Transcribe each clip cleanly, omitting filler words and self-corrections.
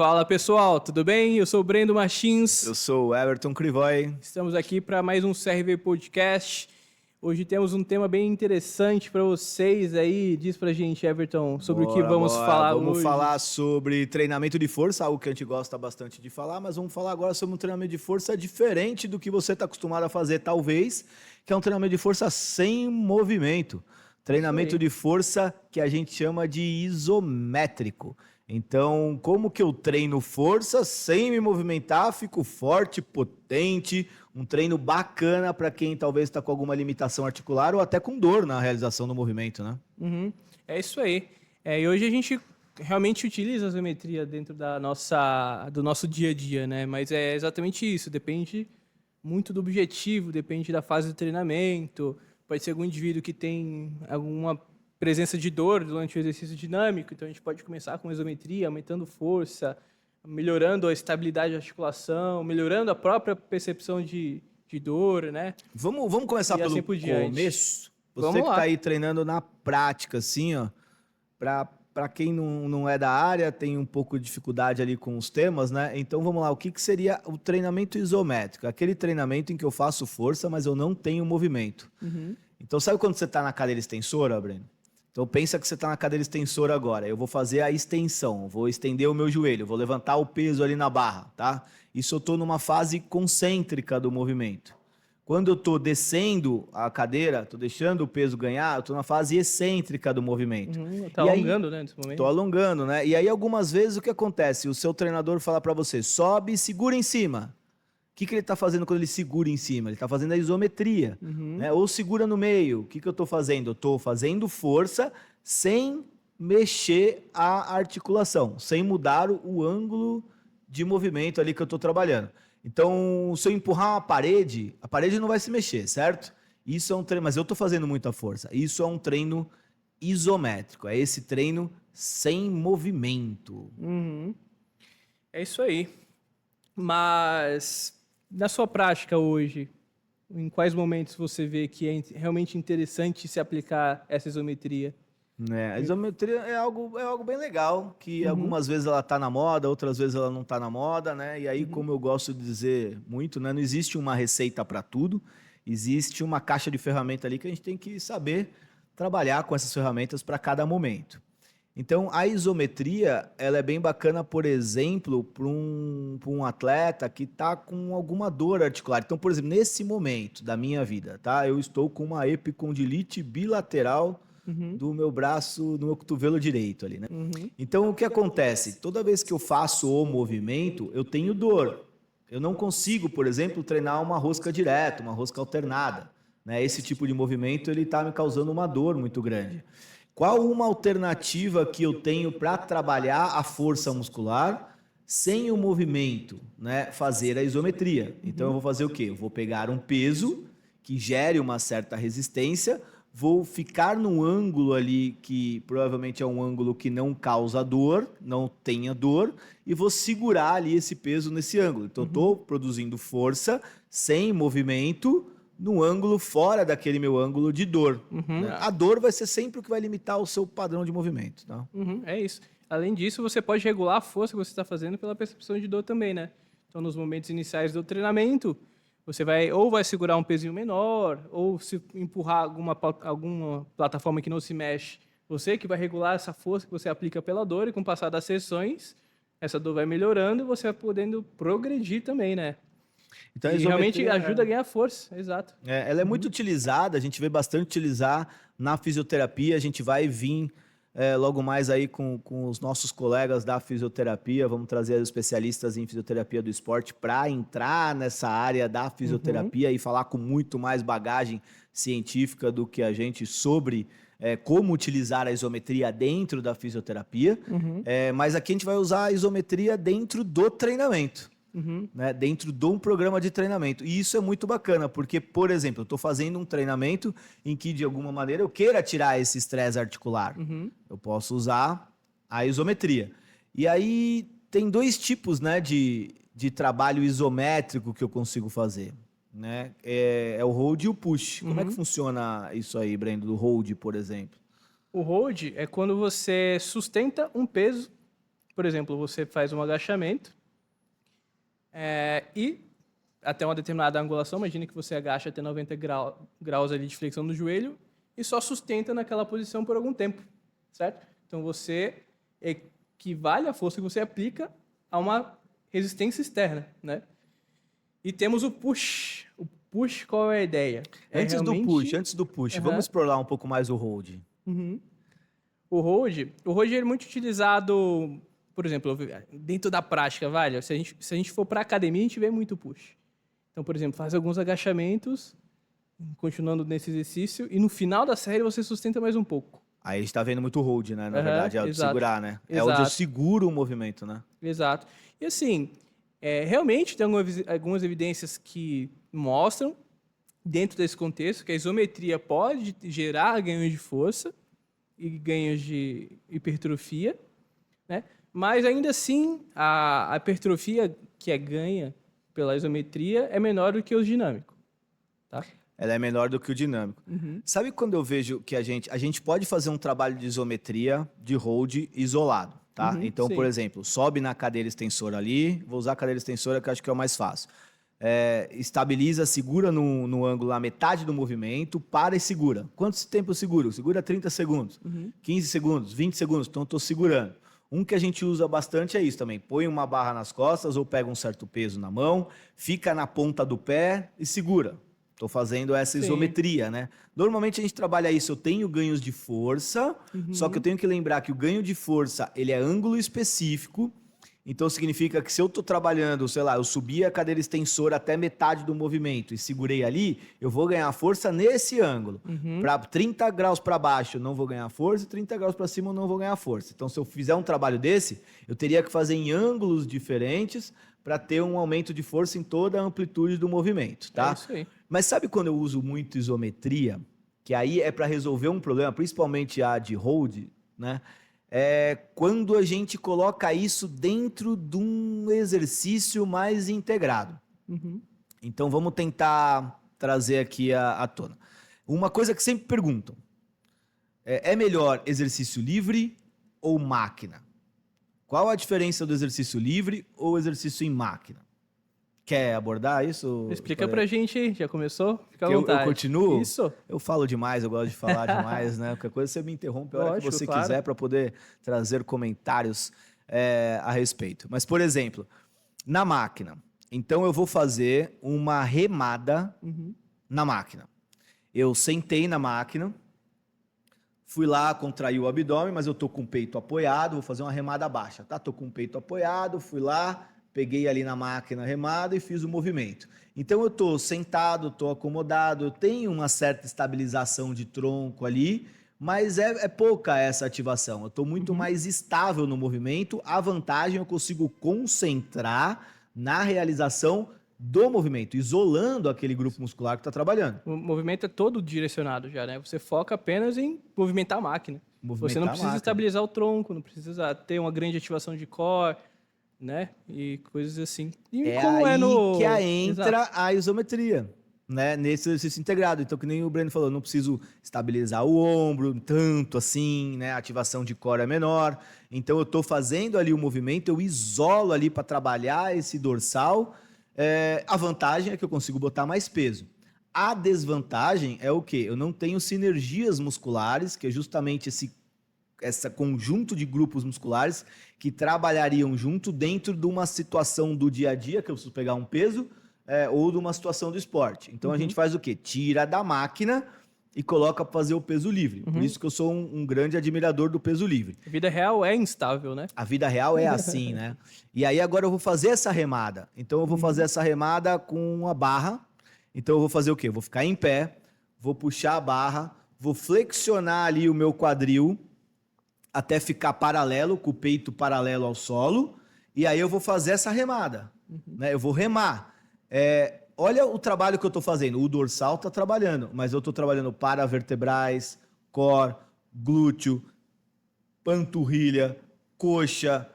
Fala pessoal, tudo bem? Eu sou o Brendo Machins. Eu sou o Everton Crivoy. Estamos aqui para mais um CRV Podcast. Hoje temos um tema bem interessante para vocês aí. Diz pra gente, Everton, sobre o que vamos falar hoje. Vamos falar sobre treinamento de força, algo que a gente gosta bastante de falar, mas vamos falar agora sobre um treinamento de força diferente do que você está acostumado a fazer, talvez, que é um treinamento de força sem movimento. Treinamento de força que a gente chama de isométrico. Então, como que eu treino força sem me movimentar, fico forte, potente, um treino bacana para quem talvez está com alguma limitação articular ou até com dor na realização do movimento, né? É isso aí. E hoje a gente realmente utiliza a isometria dentro do nosso dia a dia, né? Mas é exatamente isso, depende muito do objetivo, depende da fase do treinamento. Pode ser algum indivíduo que tem alguma presença de dor durante o exercício dinâmico, então a gente pode começar com isometria, aumentando força, melhorando a estabilidade da articulação, melhorando a própria percepção de dor, né? Vamos começar pelo assim por diante. começo? Vamos Você que lá. está aí treinando na prática, assim, ó, para quem não é da área, tem um pouco de dificuldade ali com os temas, né? Então vamos lá, o que seria o treinamento isométrico? Aquele treinamento em que eu faço força, mas eu não tenho movimento. Então sabe quando você está na cadeira extensora, Breno? Então pensa que você está na cadeira extensora agora. Eu vou fazer a extensão, vou estender o meu joelho, vou levantar o peso ali na barra, tá? Isso eu estou numa fase concêntrica do movimento. Quando eu estou descendo a cadeira, estou deixando o peso ganhar, eu estou na fase excêntrica do movimento. Tá alongando, né, nesse momento. Estou alongando, né? E aí algumas vezes o que acontece? O seu treinador fala para você, sobe e segura em cima. O que ele está fazendo quando ele segura em cima? Ele está fazendo a isometria, né? Ou segura no meio. O que eu estou fazendo? Eu estou fazendo força sem mexer a articulação, sem mudar o ângulo de movimento ali que eu estou trabalhando. Então, se eu empurrar a parede não vai se mexer, certo? Isso é um treino, mas eu estou fazendo muita força. Isso é um treino isométrico, é esse treino sem movimento. É isso aí. Mas, na sua prática hoje, em quais momentos você vê que é realmente interessante se aplicar essa isometria? A isometria é algo bem legal, que algumas vezes ela está na moda, outras vezes ela não está na moda, né? E aí, como eu gosto de dizer muito, né? Não existe uma receita para tudo, existe uma caixa de ferramenta ali que a gente tem que saber trabalhar com essas ferramentas para cada momento. Então, a isometria, ela é bem bacana, por exemplo, para um atleta que está com alguma dor articular. Então, por exemplo, nesse momento da minha vida, tá? Eu estou com uma epicondilite bilateral do meu braço, no meu cotovelo direito ali, né? Então, o que acontece? Toda vez que eu faço o movimento, eu tenho dor. Eu não consigo, por exemplo, treinar uma rosca direta, uma rosca alternada, né? Esse tipo de movimento, ele está me causando uma dor muito grande. Qual uma alternativa que eu tenho para trabalhar a força muscular sem o movimento, né? Fazer a isometria. Então, eu vou fazer o quê? Eu vou pegar um peso que gere uma certa resistência, vou ficar num ângulo ali que provavelmente é um ângulo que não causa dor, não tenha dor, e vou segurar ali esse peso nesse ângulo. Então, estou produzindo força sem movimento no ângulo fora daquele meu ângulo de dor. Né? A dor vai ser sempre o que vai limitar o seu padrão de movimento. Tá? É isso. Além disso, você pode regular a força que você está fazendo pela percepção de dor também, né? Então, nos momentos iniciais do treinamento, você vai segurar um pezinho menor, ou se empurrar alguma plataforma que não se mexe, você que vai regular essa força que você aplica pela dor, e com o passar das sessões, essa dor vai melhorando e você vai podendo progredir também, né? Então, e realmente ajuda a ganhar força, exato. Ela é muito utilizada, a gente vê bastante utilizar na fisioterapia, a gente vai vir logo mais aí com os nossos colegas da fisioterapia, vamos trazer os especialistas em fisioterapia do esporte para entrar nessa área da fisioterapia e falar com muito mais bagagem científica do que a gente sobre como utilizar a isometria dentro da fisioterapia, mas aqui a gente vai usar a isometria dentro do treinamento. Né, dentro de um programa de treinamento. E isso é muito bacana, porque, por exemplo, eu estou fazendo um treinamento em que, de alguma maneira, eu queira tirar esse estresse articular. Eu posso usar a isometria. E aí tem dois tipos, né, de trabalho isométrico que eu consigo fazer. Né? É o hold e o push. Como é que funciona isso aí, Brendo, do hold, por exemplo? O hold é quando você sustenta um peso Por exemplo, você faz um agachamento e até uma determinada angulação, imagine que você agacha até 90 graus ali de flexão no joelho e só sustenta naquela posição por algum tempo, certo? Então você equivale a força que você aplica a uma resistência externa, né? E temos o push. O push, qual é a ideia? Antes do push, vamos explorar um pouco mais o hold. O hold ele é muito utilizado, por exemplo, dentro da prática, vale? Se a gente for para academia, a gente vê muito push. Então, por exemplo, faz alguns agachamentos, continuando nesse exercício, e no final da série você sustenta mais um pouco. Aí a gente tá vendo muito hold, né? Na verdade, é o de segurar, né? É onde eu seguro o movimento, né? Exato. E assim, realmente tem algumas evidências que mostram, dentro desse contexto, que a isometria pode gerar ganhos de força e ganhos de hipertrofia, né? Mas ainda assim, a hipertrofia que é ganha pela isometria é menor do que o dinâmico, tá? Ela é menor do que o dinâmico. Sabe quando eu vejo que a gente pode fazer um trabalho de isometria, de hold isolado, tá? Então, sim. por exemplo, sobe na cadeira extensora ali, vou usar a cadeira extensora que eu acho que é o mais fácil. Estabiliza, segura no ângulo na metade do movimento, para e segura. Quanto tempo eu seguro? Segura 30 segundos, 15 segundos, 20 segundos, então eu estou segurando. Um que a gente usa bastante é isso também. Põe uma barra nas costas ou pega um certo peso na mão, fica na ponta do pé e segura. Estou fazendo essa isometria, né? Normalmente a gente trabalha isso, eu tenho ganhos de força, só que eu tenho que lembrar que o ganho de força, ele é ângulo específico, então significa que se eu estou trabalhando, sei lá, eu subi a cadeira extensora até metade do movimento e segurei ali, eu vou ganhar força nesse ângulo. Para 30 graus para baixo eu não vou ganhar força, 30 graus para cima eu não vou ganhar força. Então se eu fizer um trabalho desse, eu teria que fazer em ângulos diferentes para ter um aumento de força em toda a amplitude do movimento, tá? É isso aí. Mas sabe quando eu uso muito isometria, que aí é para resolver um problema, principalmente a de hold, né? É quando a gente coloca isso dentro de um exercício mais integrado. Então vamos tentar trazer aqui à tona. Uma coisa que sempre perguntam: é melhor exercício livre ou máquina? Qual a diferença do exercício livre ou exercício em máquina? Quer abordar isso? Explica pra gente aí, já começou? Fica à Que vontade. eu continuo? Isso. Eu falo demais, eu gosto de falar demais, né? Qualquer coisa você me interrompe a hora que você quiser para poder trazer comentários a respeito. Mas, por exemplo, na máquina. Então, eu vou fazer uma remada na máquina. Eu sentei na máquina, fui lá, contraí o abdômen, mas eu tô com o peito apoiado, vou fazer uma remada baixa, tá? Tô com o peito apoiado, fui lá, peguei ali na máquina remada e fiz o movimento. Então eu estou sentado, estou acomodado, eu tenho uma certa estabilização de tronco ali, mas é pouca essa ativação. Eu estou muito mais estável no movimento. A vantagem eu consigo concentrar na realização do movimento, isolando aquele grupo muscular que está trabalhando. O movimento é todo direcionado já, né? Você foca apenas em movimentar a máquina. Você não precisa estabilizar o tronco, não precisa ter uma grande ativação de core, né? E coisas assim. E é como aí que entra Exato. a isometria, né? Nesse exercício integrado. Então, que nem o Breno falou, não preciso estabilizar o ombro tanto assim, né? A ativação de core é menor. Então, eu estou fazendo ali o movimento, eu isolo ali para trabalhar esse dorsal. A vantagem é que eu consigo botar mais peso. A desvantagem é o quê? Eu não tenho sinergias musculares, que é justamente esse conjunto de grupos musculares que trabalhariam junto dentro de uma situação do dia a dia, que eu preciso pegar um peso, ou de uma situação do esporte. Então a gente faz o quê? Tira da máquina e coloca para fazer o peso livre. Por isso que eu sou um grande admirador do peso livre. A vida real é instável, né? A vida real é assim, né? E aí agora eu vou fazer essa remada. Então eu vou fazer essa remada com uma barra. Então eu vou fazer o quê? Eu vou ficar em pé, vou puxar a barra, vou flexionar ali o meu quadril até ficar paralelo, com o peito paralelo ao solo, e aí eu vou fazer essa remada, né? Eu vou remar. Olha o trabalho que eu estou fazendo. O dorsal está trabalhando, mas eu estou trabalhando paravertebrais, core, glúteo, panturrilha, coxa,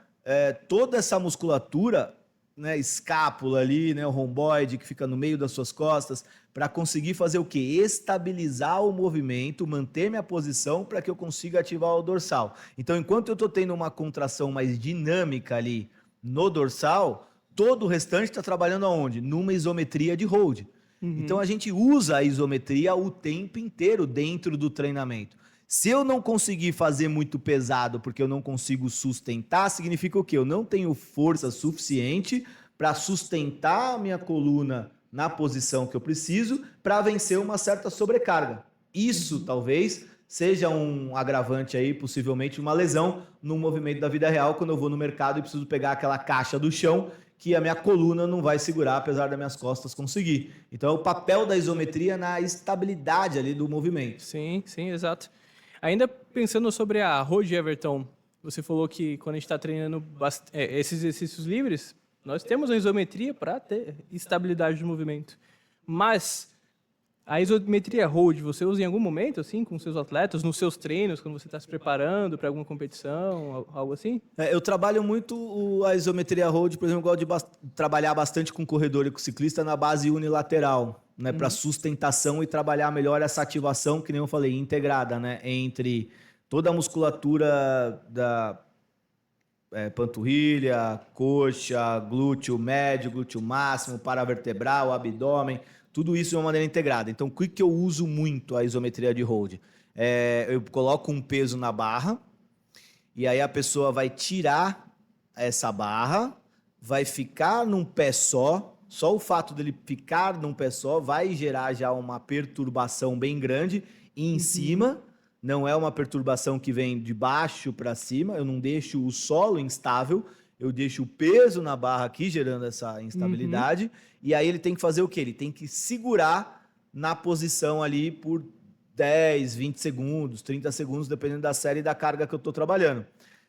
toda essa musculatura né, escápula ali, né, o romboide que fica no meio das suas costas, para conseguir fazer o quê? Estabilizar o movimento, manter minha posição para que eu consiga ativar o dorsal. Então, enquanto eu estou tendo uma contração mais dinâmica ali no dorsal, todo o restante está trabalhando aonde? Numa isometria de hold. Então, a gente usa a isometria o tempo inteiro dentro do treinamento. Se eu não conseguir fazer muito pesado porque eu não consigo sustentar, significa o quê? Eu não tenho força suficiente para sustentar a minha coluna na posição que eu preciso para vencer uma certa sobrecarga. Isso talvez seja um agravante aí, possivelmente uma lesão no movimento da vida real, quando eu vou no mercado e preciso pegar aquela caixa do chão que a minha coluna não vai segurar, apesar das minhas costas conseguir. Então, é o papel da isometria na estabilidade ali do movimento. Sim, sim, exato. Ainda pensando sobre a Hold Everton, você falou que quando a gente está treinando esses exercícios livres, nós temos a isometria para ter estabilidade de movimento. Mas a isometria Hold, você usa em algum momento, assim, com seus atletas, nos seus treinos, quando você está se preparando para alguma competição, algo assim? Eu trabalho muito a isometria hold, por exemplo, eu gosto de trabalhar bastante com corredor e com ciclista na base unilateral, né, para sustentação e trabalhar melhor essa ativação, que nem eu falei, integrada, né, entre toda a musculatura da panturrilha, coxa, glúteo médio, glúteo máximo, paravertebral, abdômen, tudo isso de uma maneira integrada. Então, o que eu uso muito a isometria de hold? Eu coloco um peso na barra, e aí a pessoa vai tirar essa barra, vai ficar num pé só o fato dele ficar num pé só vai gerar já uma perturbação bem grande em cima, não é uma perturbação que vem de baixo para cima, eu não deixo o solo instável, eu deixo o peso na barra aqui, gerando essa instabilidade, e aí ele tem que fazer o quê? Ele tem que segurar na posição ali por 10, 20 segundos, 30 segundos, dependendo da série e da carga que eu estou trabalhando.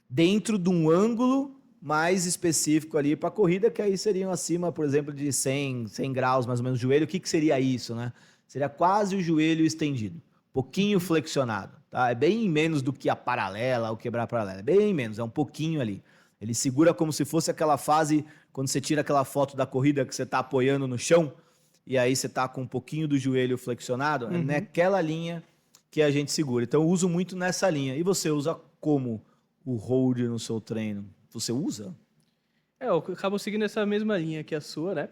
Dentro de um ângulo mais específico ali para a corrida, que aí seriam acima, por exemplo, de 100 graus, mais ou menos, o joelho. O que seria isso, né? Seria quase o joelho estendido, pouquinho flexionado, tá? É bem menos do que a paralela, o quebrar a paralela, é bem menos, é um pouquinho ali. Ele segura como se fosse aquela fase, quando você tira aquela foto da corrida que você está apoiando no chão, e aí você está com um pouquinho do joelho flexionado, é naquela linha que a gente segura. Então eu uso muito nessa linha. E você usa como o hold no seu treino? Você usa? Eu acabo seguindo essa mesma linha que a sua, né?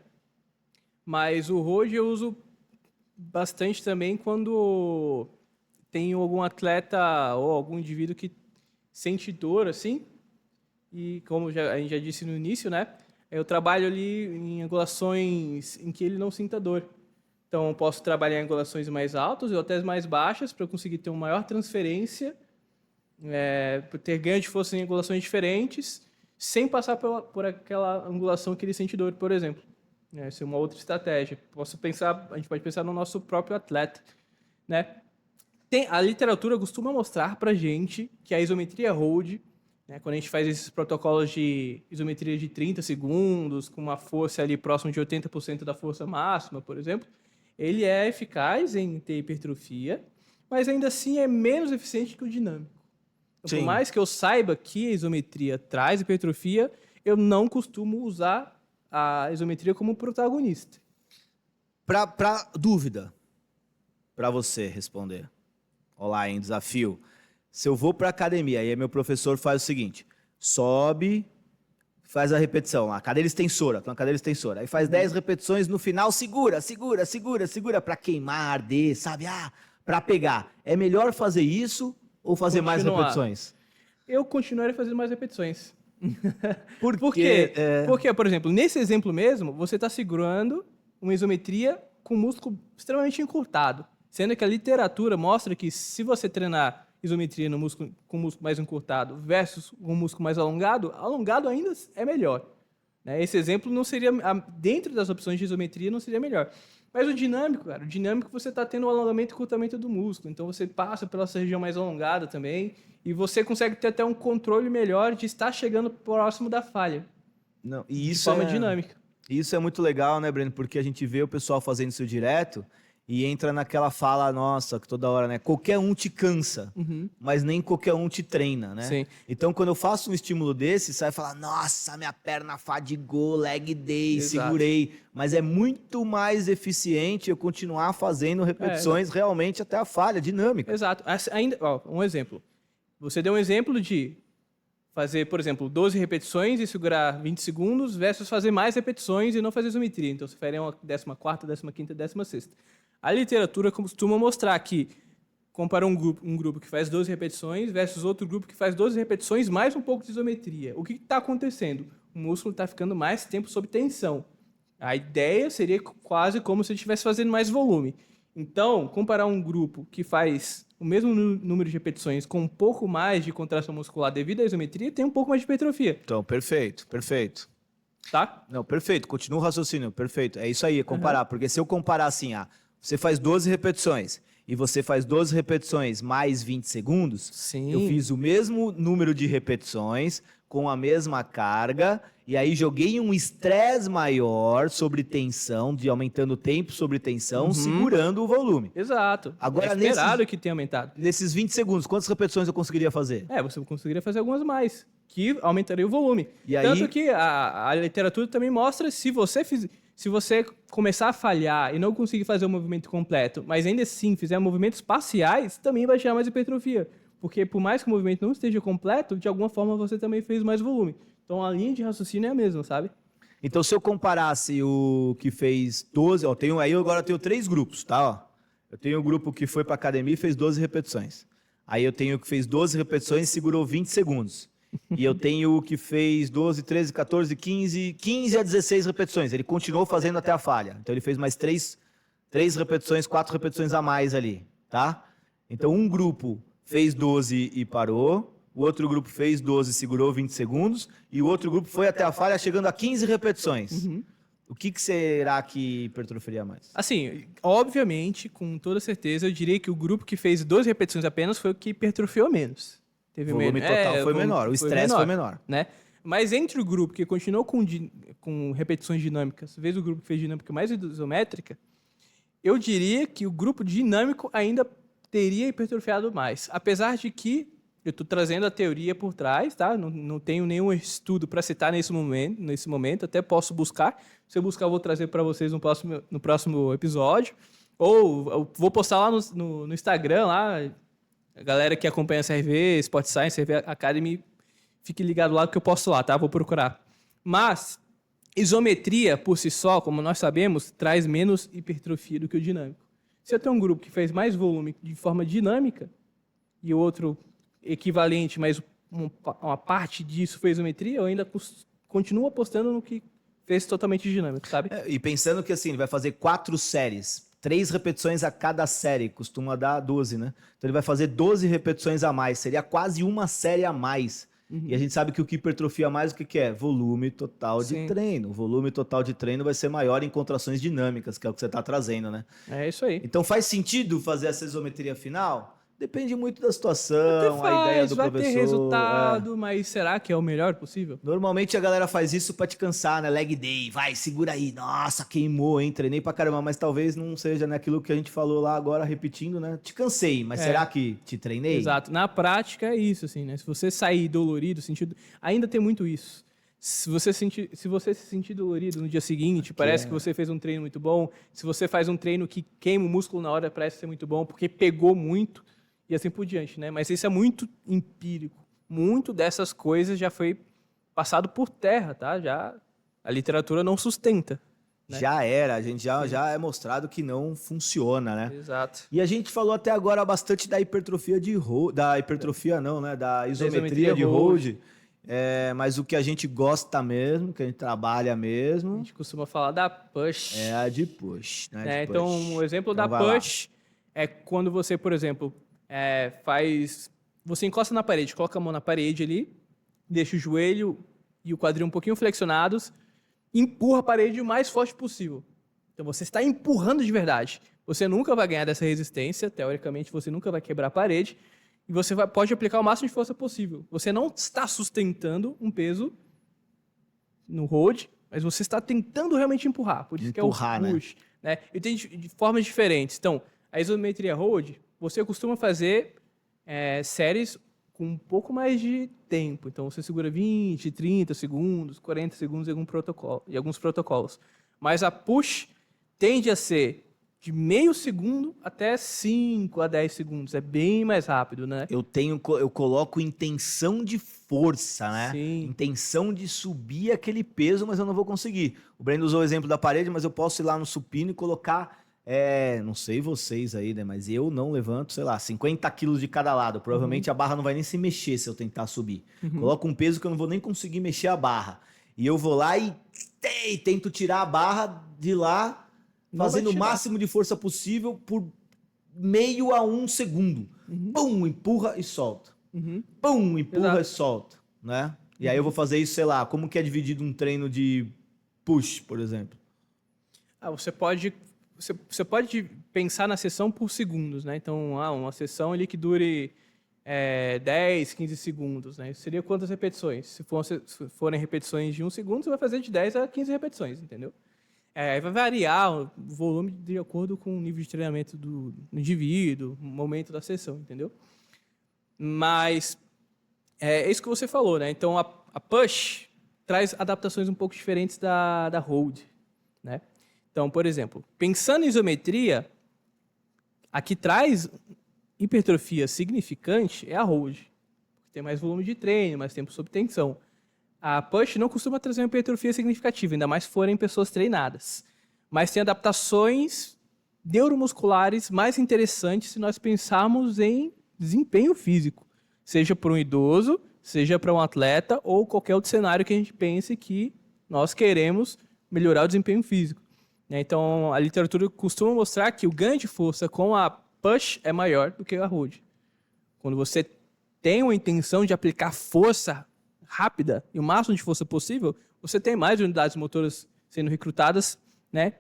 Mas o hold eu uso bastante também quando tem algum atleta ou algum indivíduo que sente dor, assim. E como a gente já disse no início, né? Eu trabalho ali em angulações em que ele não sinta dor. Então, eu posso trabalhar em angulações mais altas ou até mais baixas para eu conseguir ter uma maior transferência, ter ganho de força em angulações diferentes, sem passar por aquela angulação que ele sente dor, por exemplo. Essa é uma outra estratégia. A gente pode pensar no nosso próprio atleta, né? A literatura costuma mostrar para gente que a isometria hold, né, quando a gente faz esses protocolos de isometria de 30 segundos, com uma força ali próxima de 80% da força máxima, por exemplo, ele é eficaz em ter hipertrofia, mas ainda assim é menos eficiente que o dinâmico. Então, por mais que eu saiba que a isometria traz hipertrofia, eu não costumo usar a isometria como protagonista. Para dúvida, para você responder. Olá, em desafio. Se eu vou para academia, aí meu professor faz o seguinte, sobe, faz a repetição, a cadeira extensora, tem uma cadeira extensora, aí faz 10 repetições, no final segura para queimar, arder, sabe? Para pegar. É melhor fazer isso ou fazer mais repetições? Eu continuaria fazendo mais repetições. Por quê? Porque, por exemplo, nesse exemplo mesmo, você está segurando uma isometria com músculo extremamente encurtado, sendo que a literatura mostra que se você treinar isometria no músculo, com músculo mais encurtado versus um músculo mais alongado, alongado ainda é melhor. Né? Esse exemplo não seria, dentro das opções de isometria, não seria melhor. Mas o dinâmico, cara, o dinâmico você está tendo um alongamento e encurtamento do músculo, então você passa pela sua região mais alongada também, e você consegue ter até um controle melhor de estar chegando próximo da falha. Não, e isso de forma dinâmica. Isso é muito legal, né, Breno? Porque a gente vê o pessoal fazendo isso direto, E entra naquela fala nossa, que toda hora, né? Qualquer um te cansa, mas nem qualquer um te treina, né? Sim. Então, quando eu faço um estímulo desse, você vai falar, nossa, minha perna fadigou, leg day, Exato. segurei. Mas é muito mais eficiente eu continuar fazendo repetições realmente até a falha, dinâmica. Exato. Ainda, ó, um exemplo. Você deu um exemplo de fazer, por exemplo, 12 repetições e segurar 20 segundos versus fazer mais repetições e não fazer isometria. Então, você faria uma 14ª, 15ª e 16ª. A literatura costuma mostrar que compara um grupo que faz 12 repetições versus outro grupo que faz 12 repetições mais um pouco de isometria. O que está acontecendo? O músculo está ficando mais tempo sob tensão. A ideia seria quase como se ele estivesse fazendo mais volume. Então, comparar um grupo que faz o mesmo número de repetições com um pouco mais de contração muscular devido à isometria, tem um pouco mais de hipertrofia. Então, perfeito, perfeito. Tá? Não, perfeito, continua o raciocínio, perfeito. É isso aí, é comparar. Porque se eu comparar assim, você faz 12 repetições e você faz 12 repetições mais 20 segundos, Sim. eu fiz o mesmo número de repetições com a mesma carga e aí joguei um estresse maior sobre tensão, de aumentando o tempo sobre tensão, segurando o volume. Exato. Agora, é esperado que tenha aumentado. Nesses 20 segundos, quantas repetições eu conseguiria fazer? Você conseguiria fazer algumas mais, que aumentaria o volume. E Tanto aí- que a literatura também mostra se você começar a falhar e não conseguir fazer o movimento completo, mas ainda assim fizer movimentos parciais, também vai gerar mais hipertrofia. Porque por mais que o movimento não esteja completo, de alguma forma você também fez mais volume. Então a linha de raciocínio é a mesma, sabe? Então, se eu comparasse o que fez 12, agora eu tenho 3 grupos, tá? Ó. Eu tenho o grupo que foi para academia e fez 12 repetições. Aí eu tenho o que fez 12 repetições e segurou 20 segundos. E eu tenho o que fez 12, 13, 14, 15 a 16 repetições. Ele continuou fazendo até a falha. Então ele fez mais 3 repetições, 4 repetições a mais ali, tá? Então um grupo fez 12 e parou. O outro grupo fez 12 e segurou 20 segundos. E o outro grupo foi até a falha, chegando a 15 repetições. O que será que hipertrofiaria mais? Assim, obviamente, com toda certeza, eu diria que o grupo que fez 12 repetições apenas foi o que hipertrofiou menos. O volume total foi menor, o estresse foi menor. Né? Mas entre o grupo que continuou com repetições dinâmicas, vezes o grupo que fez dinâmica mais isométrica, eu diria que o grupo dinâmico ainda teria hipertrofiado mais. Apesar de que eu estou trazendo a teoria por trás, tá? Não tenho nenhum estudo para citar nesse momento, até posso buscar. Se eu buscar, eu vou trazer para vocês no próximo episódio. Ou eu vou postar lá no Instagram, lá. A galera que acompanha a CRV, Sport Science, CRV Academy, fique ligado lá que eu posto lá, tá? Vou procurar. Mas isometria, por si só, como nós sabemos, traz menos hipertrofia do que o dinâmico. Se eu tenho um grupo que fez mais volume de forma dinâmica e o outro equivalente, mas uma parte disso foi isometria, eu ainda continuo apostando no que fez totalmente dinâmico, sabe? E pensando que assim, ele vai fazer 4 séries, 3 repetições a cada série, costuma dar 12, né? Então ele vai fazer 12 repetições a mais, seria quase uma série a mais. E a gente sabe que o que hipertrofia mais, o que é? Volume total de treino. O volume total de treino vai ser maior em contrações dinâmicas, que é o que você está trazendo, né? É isso aí. Então faz sentido fazer essa isometria final? Depende muito da situação, a ideia do vai professor. ter resultado, mas será que é o melhor possível? Normalmente a galera faz isso pra te cansar, né? Leg day, vai, segura aí. Nossa, queimou, hein? Treinei pra caramba, mas talvez não seja naquilo que a gente falou lá agora, repetindo, né? Te cansei, mas será que te treinei? Exato. Na prática é isso, assim, né? Se você sair dolorido, sentido... Ainda tem muito isso. Se você se sentir dolorido no dia seguinte, parece que você fez um treino muito bom. Se você faz um treino que queima o músculo na hora, parece ser muito bom, porque pegou muito. E assim por diante, né? Mas isso é muito empírico. Muito dessas coisas já foi passado por terra, tá? Já a literatura não sustenta. Né? Já era, a gente já é mostrado que não funciona, né? Exato. E a gente falou até agora bastante da hipertrofia da isometria de hold. Mas o que a gente gosta mesmo, que a gente trabalha mesmo... A gente costuma falar da push. É a de push, né? Então, o exemplo então, da push é quando você, por exemplo... Você encosta na parede, coloca a mão na parede ali, deixa o joelho e o quadril um pouquinho flexionados, empurra a parede o mais forte possível. Então você está empurrando de verdade. Você nunca vai ganhar dessa resistência, teoricamente você nunca vai quebrar a parede, e você pode aplicar o máximo de força possível. Você não está sustentando um peso no hold, mas você está tentando realmente empurrar. Por isso que é o push. né? E tem de formas diferentes. Então, a isometria hold, você costuma fazer séries com um pouco mais de tempo. Então, você segura 20, 30 segundos, 40 segundos em alguns protocolos. Mas a push tende a ser de meio segundo até 5 a 10 segundos. É bem mais rápido, né? Eu coloco intenção de força, né? Sim. Intenção de subir aquele peso, mas eu não vou conseguir. O Breno usou o exemplo da parede, mas eu posso ir lá no supino e colocar, não sei vocês aí, né? Mas eu não levanto, sei lá, 50 quilos de cada lado. Provavelmente a barra não vai nem se mexer se eu tentar subir. Coloco um peso que eu não vou nem conseguir mexer a barra. E eu vou lá e tento tirar a barra de lá, fazendo o máximo de força possível por meio a 1 segundo. Pum, empurra e solta. Pum, empurra e solta, né? E aí eu vou fazer isso, sei lá, como que é dividido um treino de push, por exemplo? Você pode pensar na sessão por segundos, né? Então, uma sessão ali que dure 10, 15 segundos, né? Seria quantas repetições? Se forem repetições de 1 segundo, você vai fazer de 10 a 15 repetições, entendeu? Vai variar o volume de acordo com o nível de treinamento do indivíduo, o momento da sessão, entendeu? Mas é isso que você falou, né? Então, a push traz adaptações um pouco diferentes da hold, né? Então, por exemplo, pensando em isometria, a que traz hipertrofia significante é a hold, porque tem mais volume de treino, mais tempo sob tensão. A push não costuma trazer uma hipertrofia significativa, ainda mais se forem pessoas treinadas. Mas tem adaptações neuromusculares mais interessantes se nós pensarmos em desempenho físico. Seja para um idoso, seja para um atleta ou qualquer outro cenário que a gente pense que nós queremos melhorar o desempenho físico. Então, a literatura costuma mostrar que o ganho de força com a push é maior do que a hold. Quando você tem uma intenção de aplicar força rápida e o máximo de força possível, você tem mais unidades motoras sendo recrutadas, né,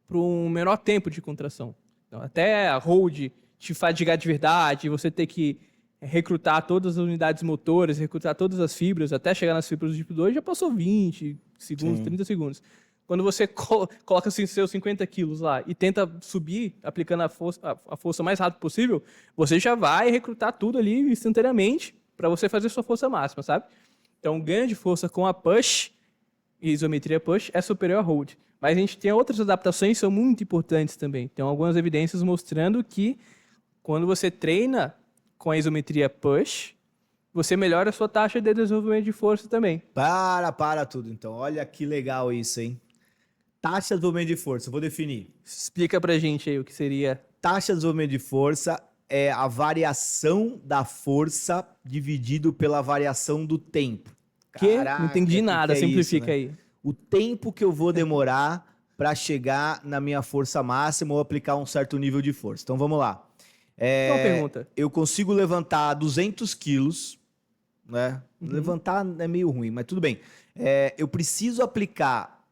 para um menor tempo de contração. Então, até a hold te fadigar de verdade, você ter que recrutar todas as unidades motoras, recrutar todas as fibras, até chegar nas fibras do tipo 2, já passou 20 segundos, Sim. 30 segundos. Quando você coloca assim, seus 50 quilos lá e tenta subir, aplicando a força mais rápido possível, você já vai recrutar tudo ali instantaneamente para você fazer sua força máxima, sabe? Então, o ganho de força com a push, e isometria push, é superior à hold. Mas a gente tem outras adaptações que são muito importantes também. Tem algumas evidências mostrando que quando você treina com a isometria push, você melhora a sua taxa de desenvolvimento de força também. Para tudo, então. Olha que legal isso, hein? Taxa de desenvolvimento de força, eu vou definir. Explica pra gente aí o que seria. Taxa de desenvolvimento de força é a variação da força dividido pela variação do tempo. Caraca, não entendi nada, simplifica isso, né? aí. O tempo que eu vou demorar para chegar na minha força máxima ou aplicar um certo nível de força. Então vamos lá. Uma pergunta. Eu consigo levantar 200 quilos, né? Levantar é meio ruim, mas tudo bem. Eu preciso aplicar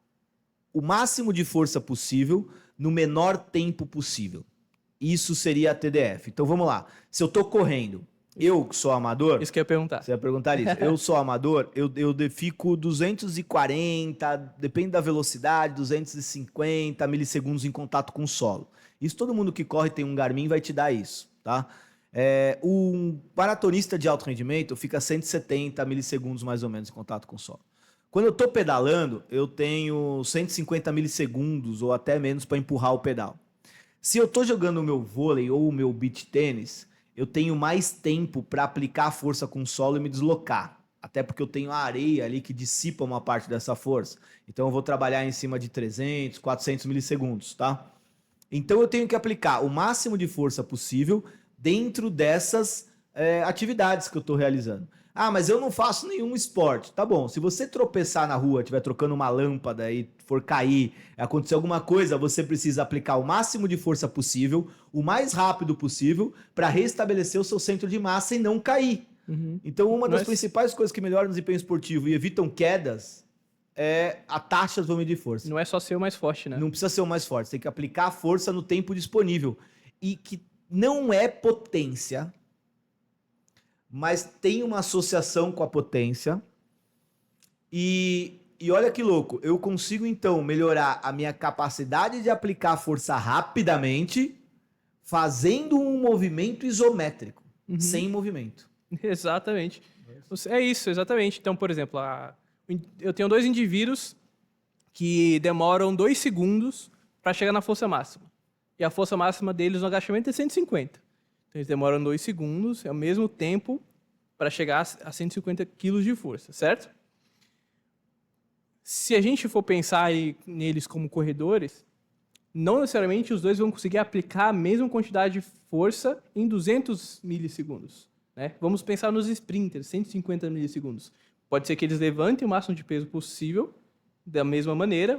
o máximo de força possível no menor tempo possível. Isso seria a TDF. Então vamos lá. Se eu tô correndo, eu que sou amador... Isso que eu ia perguntar. Você ia perguntar isso. Eu sou amador, eu fico 240, depende da velocidade, 250 milissegundos em contato com o solo. Isso todo mundo que corre tem um Garmin vai te dar isso, tá? Um maratonista de alto rendimento fica 170 milissegundos mais ou menos em contato com o solo. Quando eu tô pedalando, eu tenho 150 milissegundos ou até menos para empurrar o pedal. Se eu tô jogando o meu vôlei ou o meu beach tênis, eu tenho mais tempo para aplicar força com o solo e me deslocar. Até porque eu tenho a areia ali que dissipa uma parte dessa força. Então eu vou trabalhar em cima de 300, 400 milissegundos, tá? Então eu tenho que aplicar o máximo de força possível dentro dessas atividades que eu estou realizando. Ah, mas eu não faço nenhum esporte. Tá bom, se você tropeçar na rua, estiver trocando uma lâmpada e for cair, acontecer alguma coisa, você precisa aplicar o máximo de força possível, o mais rápido possível, para restabelecer o seu centro de massa e não cair. Então, uma das principais coisas que melhoram o desempenho esportivo e evitam quedas é a taxa de desenvolvimento de força. Não é só ser o mais forte, né? Não precisa ser o mais forte, você tem que aplicar a força no tempo disponível. E que não é potência, mas tem uma associação com a potência. E E olha que louco, eu consigo então melhorar a minha capacidade de aplicar força rapidamente fazendo um movimento isométrico, sem movimento. Exatamente. É isso, exatamente. Então, por exemplo, eu tenho 2 indivíduos que demoram 2 segundos para chegar na força máxima. E a força máxima deles no agachamento é 150. Então, eles demoram 2 segundos, é o mesmo tempo para chegar a 150 quilos de força, certo? Se a gente for pensar neles como corredores, não necessariamente os dois vão conseguir aplicar a mesma quantidade de força em 200 milissegundos. Né? Vamos pensar nos sprinters, 150 milissegundos. Pode ser que eles levantem o máximo de peso possível, da mesma maneira,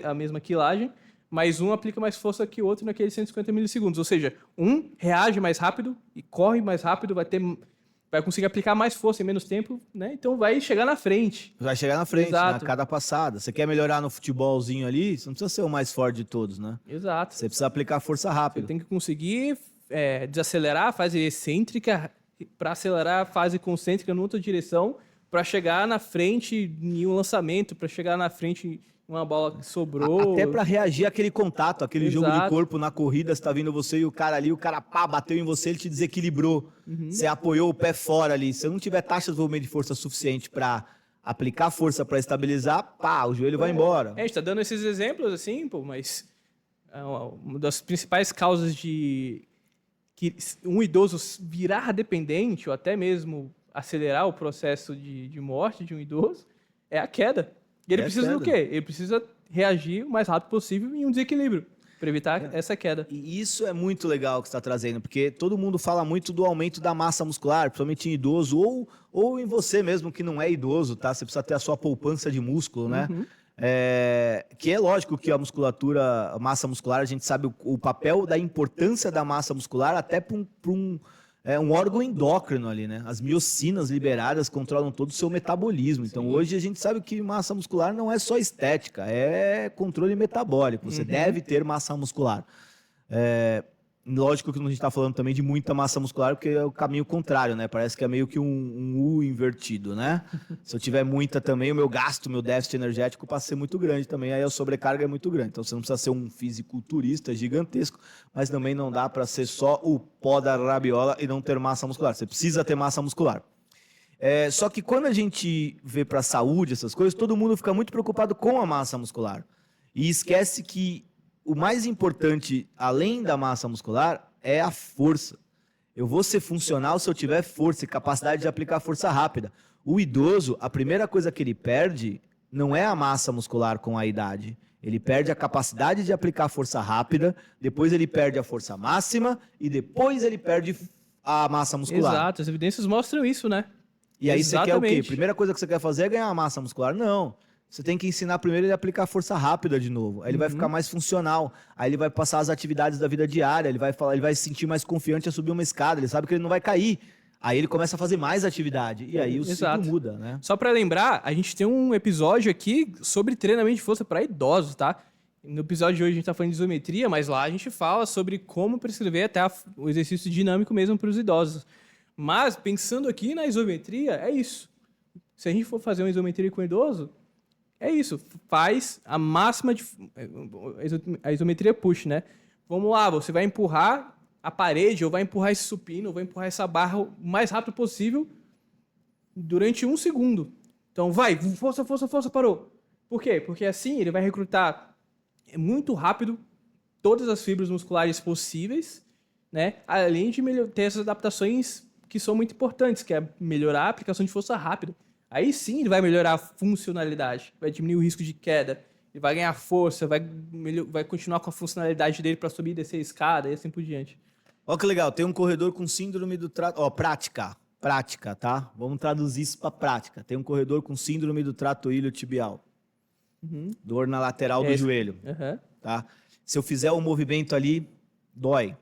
a mesma quilagem, mas um aplica mais força que o outro naqueles 150 milissegundos. Ou seja, um reage mais rápido e corre mais rápido, vai conseguir aplicar mais força em menos tempo, né? Então vai chegar na frente. Vai chegar na frente, Exato. na cada passada. Você quer melhorar no futebolzinho ali, você não precisa ser o mais forte de todos, né? Exato. Você precisa aplicar força Você rápida. tem que conseguir desacelerar a fase excêntrica para acelerar a fase concêntrica em outra direção, para chegar na frente em um lançamento, para chegar na frente em uma bola que sobrou. Até para reagir àquele contato, aquele Exato. jogo de corpo na corrida, você tá vindo você e o cara ali, o cara pá, bateu em você, ele te desequilibrou. Você apoiou o pé fora ali. Se eu não tiver taxa de desenvolvimento de força suficiente para aplicar força para estabilizar, pá, o joelho vai embora. A gente tá dando esses exemplos assim, pô, mas uma das principais causas de que um idoso virar dependente ou até mesmo acelerar o processo de morte de um idoso é a queda. E ele precisa do quê? Ele precisa reagir o mais rápido possível em um desequilíbrio para evitar essa queda. E isso é muito legal que você está trazendo, porque todo mundo fala muito do aumento da massa muscular, principalmente em idoso, ou em você mesmo que não é idoso, tá? Você precisa ter a sua poupança de músculo, né? Que é lógico que a musculatura, a massa muscular, a gente sabe o papel da importância da massa muscular até para um órgão endócrino ali, né? As miocinas liberadas controlam todo o seu metabolismo. Então, hoje a gente sabe que massa muscular não é só estética, é controle metabólico. Você deve ter massa muscular. Lógico que a gente está falando também de muita massa muscular, porque é o caminho contrário, né? Parece que é meio que um U invertido, né? Se eu tiver muita também, o meu gasto, meu déficit energético passa a ser muito grande também, aí a sobrecarga é muito grande. Então você não precisa ser um fisiculturista gigantesco, mas também não dá para ser só o pó da rabiola e não ter massa muscular. Você precisa ter massa muscular. Só que quando a gente vê para a saúde, essas coisas, todo mundo fica muito preocupado com a massa muscular. E esquece que o mais importante, além da massa muscular, é a força. Eu vou ser funcional se eu tiver força e capacidade de aplicar força rápida. O idoso, a primeira coisa que ele perde não é a massa muscular com a idade. Ele perde a capacidade de aplicar força rápida, depois ele perde a força máxima e depois ele perde a massa muscular. Exato, as evidências mostram isso, né? E aí Exatamente. Você quer o quê? Primeira coisa que você quer fazer é ganhar massa muscular? Não. Você tem que ensinar primeiro ele a aplicar força rápida de novo. Aí ele vai ficar mais funcional. Aí ele vai passar as atividades da vida diária. Ele vai se sentir mais confiante a subir uma escada. Ele sabe que ele não vai cair. Aí ele começa a fazer mais atividade. E aí o ciclo muda, né? Só para lembrar, a gente tem um episódio aqui sobre treinamento de força para idosos, tá? No episódio de hoje a gente tá falando de isometria, mas lá a gente fala sobre como prescrever até o exercício dinâmico mesmo para os idosos. Mas pensando aqui na isometria, é isso. Se a gente for fazer uma isometria com o idoso, é isso, faz a máxima de... A isometria push, né? Vamos lá, você vai empurrar a parede, ou vai empurrar esse supino, ou vai empurrar essa barra o mais rápido possível durante 1 segundo. Então vai, força, força, força, parou. Por quê? Porque assim ele vai recrutar muito rápido todas as fibras musculares possíveis, né? Além de ter essas adaptações que são muito importantes, que é melhorar a aplicação de força rápida. Aí sim ele vai melhorar a funcionalidade, vai diminuir o risco de queda, ele vai ganhar força, vai continuar com a funcionalidade dele para subir e descer a escada e assim por diante. Olha que legal, tem um corredor com síndrome do trato... prática, tá? Vamos traduzir isso para prática. Tem um corredor com síndrome do trato iliotibial. Dor na lateral do joelho. Tá? Se eu fizer um movimento ali, dói.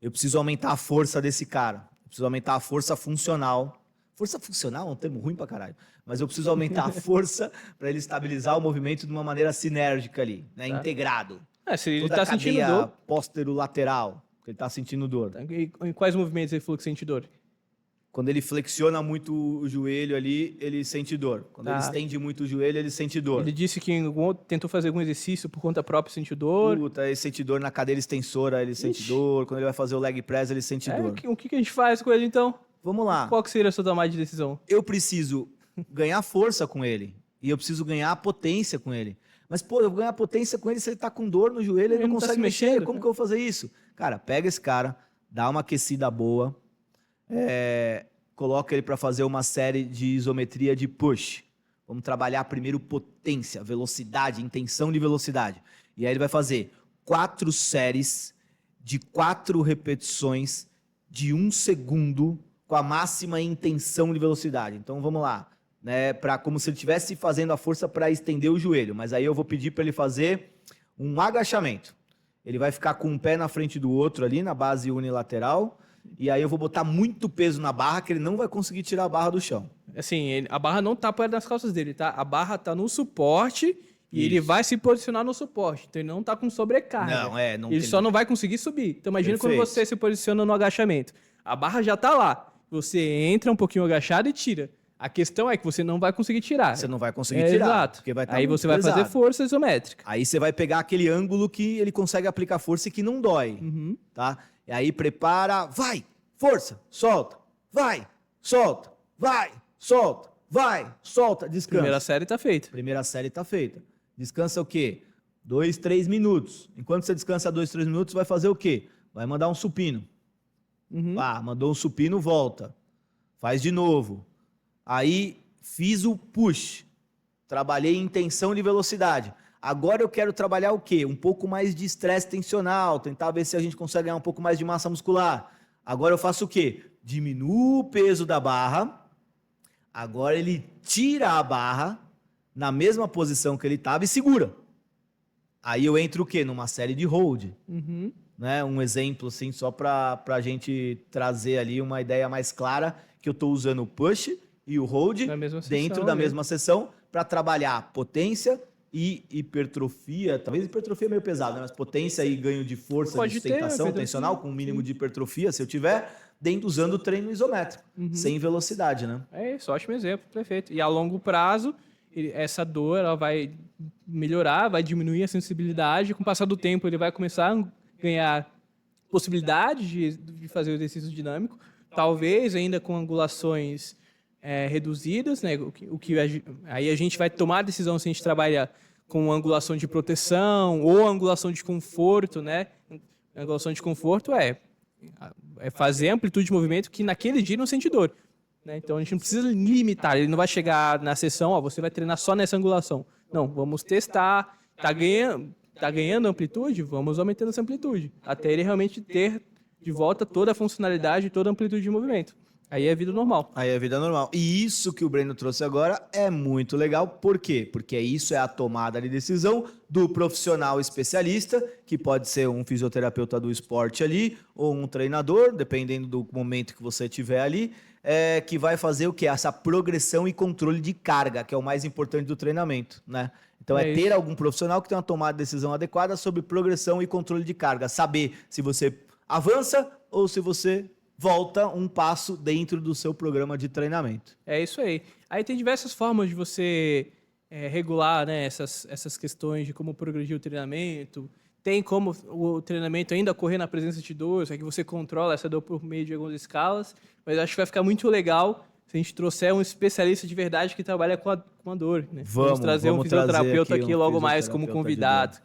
Eu preciso aumentar a força desse cara. Eu preciso aumentar a força funcional. Força funcional é um termo ruim pra caralho. Mas eu preciso aumentar a força para ele estabilizar o movimento de uma maneira sinérgica ali, né? Integrado. Se ele Toda tá sentindo dor. Póstero-lateral, que ele tá sentindo dor. Em quais movimentos ele falou que sente dor? Quando ele flexiona muito o joelho ali, ele sente dor. Quando ele estende muito o joelho, ele sente dor. Ele disse que tentou fazer algum exercício por conta própria e sentiu dor. Puta, ele sente dor na cadeira extensora, ele sente dor. Quando ele vai fazer o leg press, ele sente dor. O que a gente faz com ele, então? Vamos lá. Qual que seria a sua tomada de decisão? Eu preciso ganhar força com ele. E eu preciso ganhar potência com ele. Mas, pô, eu vou ganhar potência com ele se ele tá com dor no joelho, ele não consegue tá mexer. Como que eu vou fazer isso? Cara, pega esse cara, dá uma aquecida boa, coloca ele para fazer uma série de isometria de push. Vamos trabalhar primeiro potência, velocidade, intenção de velocidade. E aí ele vai fazer 4 séries de 4 repetições de 1 segundo com a máxima intenção de velocidade. Então vamos lá, né? Como se ele estivesse fazendo a força para estender o joelho. Mas aí eu vou pedir para ele fazer um agachamento. Ele vai ficar com um pé na frente do outro ali na base unilateral. E aí eu vou botar muito peso na barra que ele não vai conseguir tirar a barra do chão. Assim, a barra não tá perto das costas dele, tá? A barra tá no suporte e ele vai se posicionar no suporte. Então ele não tá com sobrecarga. Não ele tem... só não vai conseguir subir. Então imagina quando você se posiciona no agachamento. A barra já tá lá. Você entra um pouquinho agachado e tira. A questão é que você não vai conseguir tirar. Você não vai conseguir tirar. Exato. Porque vai estar aí você vai fazer força isométrica. Aí você vai pegar aquele ângulo que ele consegue aplicar força e que não dói. Tá? E aí prepara, vai, força, solta, vai, solta, vai, solta, vai, solta, descansa. Primeira série tá feita. Primeira série tá feita. Descansa o quê? 2, 3 minutos. Enquanto você descansa 2, 3 minutos, vai fazer o quê? Vai mandar um supino. Mandou um supino, volta. Faz de novo. Aí fiz o push. Trabalhei em tensão de velocidade. Agora eu quero trabalhar o quê? Um pouco mais de estresse tensional, tentar ver se a gente consegue ganhar um pouco mais de massa muscular. Agora eu faço o quê? Diminuo o peso da barra. Agora ele tira a barra na mesma posição que ele estava e segura. Aí eu entro o quê? Numa série de hold. Né? Um exemplo, assim, só para a gente trazer ali uma ideia mais clara, que eu estou usando o push e o hold dentro da mesma sessão para trabalhar potência e hipertrofia. Talvez hipertrofia é meio pesado, né? Mas potência e ganho de força, de sustentação tensional, com um mínimo de hipertrofia, se eu tiver, usando o treino isométrico, sem velocidade, né? É isso, ótimo exemplo, perfeito. E a longo prazo, essa dor ela vai melhorar, vai diminuir a sensibilidade. Com o passar do tempo, ele vai começar a ganhar possibilidade de fazer o exercício dinâmico, talvez ainda com angulações reduzidas, né? Aí a gente vai tomar a decisão se a gente trabalha com angulação de proteção ou angulação de conforto, né? A angulação de conforto é fazer amplitude de movimento que naquele dia não sente dor, né? Então a gente não precisa limitar, ele não vai chegar na sessão, você vai treinar só nessa angulação. Não, vamos testar, tá ganhando amplitude, vamos aumentando essa amplitude, até ele realmente ter de volta toda a funcionalidade, toda a amplitude de movimento. Aí é vida normal. Aí é vida normal. E isso que o Breno trouxe agora é muito legal. Por quê? Porque isso é a tomada de decisão do profissional especialista, que pode ser um fisioterapeuta do esporte ali, ou um treinador, dependendo do momento que você tiver ali, que vai fazer o quê? Essa progressão e controle de carga, que é o mais importante do treinamento, né? Então é ter algum profissional que tem uma tomada de decisão adequada sobre progressão e controle de carga. Saber se você avança ou se você volta um passo dentro do seu programa de treinamento. É isso aí. Aí tem diversas formas de você regular, né, essas questões de como progredir o treinamento. Tem como o treinamento ainda ocorrer na presença de dor, só que você controla essa dor por meio de algumas escalas. Mas acho que vai ficar muito legal se a gente trouxer um especialista de verdade que trabalha com a dor. Né? Vamos trazer um fisioterapeuta aqui logo mais como convidado.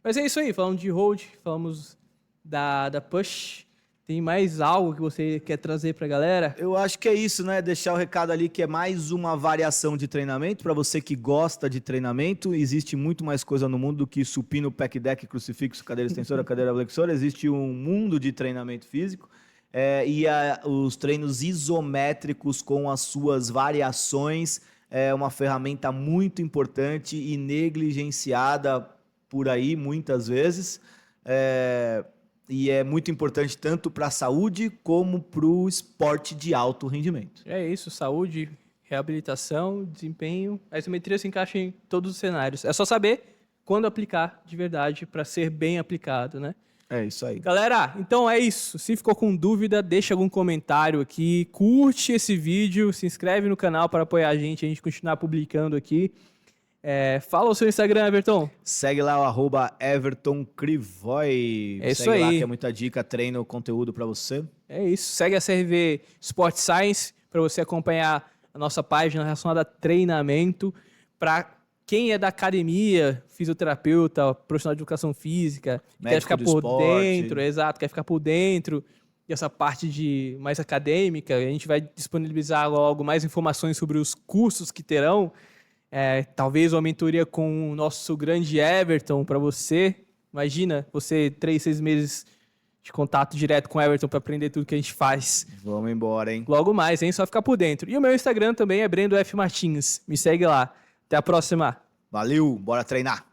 Mas é isso aí. Falamos de hold, falamos da push. Tem mais algo que você quer trazer para a galera? Eu acho que é isso, né? Deixar o recado ali que é mais uma variação de treinamento. Para você que gosta de treinamento, existe muito mais coisa no mundo do que supino, pec deck, crucifixo, cadeira extensora, cadeira flexora. Existe um mundo de treinamento físico. Os treinos isométricos com as suas variações é uma ferramenta muito importante e negligenciada por aí muitas vezes. E é muito importante tanto para a saúde como para o esporte de alto rendimento. É isso, saúde, reabilitação, desempenho. A isometria se encaixa em todos os cenários. É só saber quando aplicar de verdade para ser bem aplicado, né? É isso aí. Galera, então é isso. Se ficou com dúvida, deixa algum comentário aqui, curte esse vídeo, se inscreve no canal para apoiar a gente continuar publicando aqui. Fala o seu Instagram, Everton. Segue lá o @EvertonCrivoy. É isso Segue lá aí. que é muita dica, treino, conteúdo pra você. É isso. Segue a CRV Sport Science para você acompanhar a nossa página relacionada a treinamento. Para quem é da academia, fisioterapeuta, profissional de educação física, quer Médico ficar do por esporte. dentro, exato, quer ficar por dentro dessa parte mais acadêmica, a gente vai disponibilizar logo mais informações sobre os cursos que terão. Talvez uma mentoria com o nosso grande Everton para você. Imagina, você 3, 6 meses de contato direto com o Everton para aprender tudo que a gente faz. Vamos embora, hein? Logo mais, hein? Só ficar por dentro. E o meu Instagram também é Brendo F. Martins. Me segue lá. Até a próxima. Valeu, bora treinar.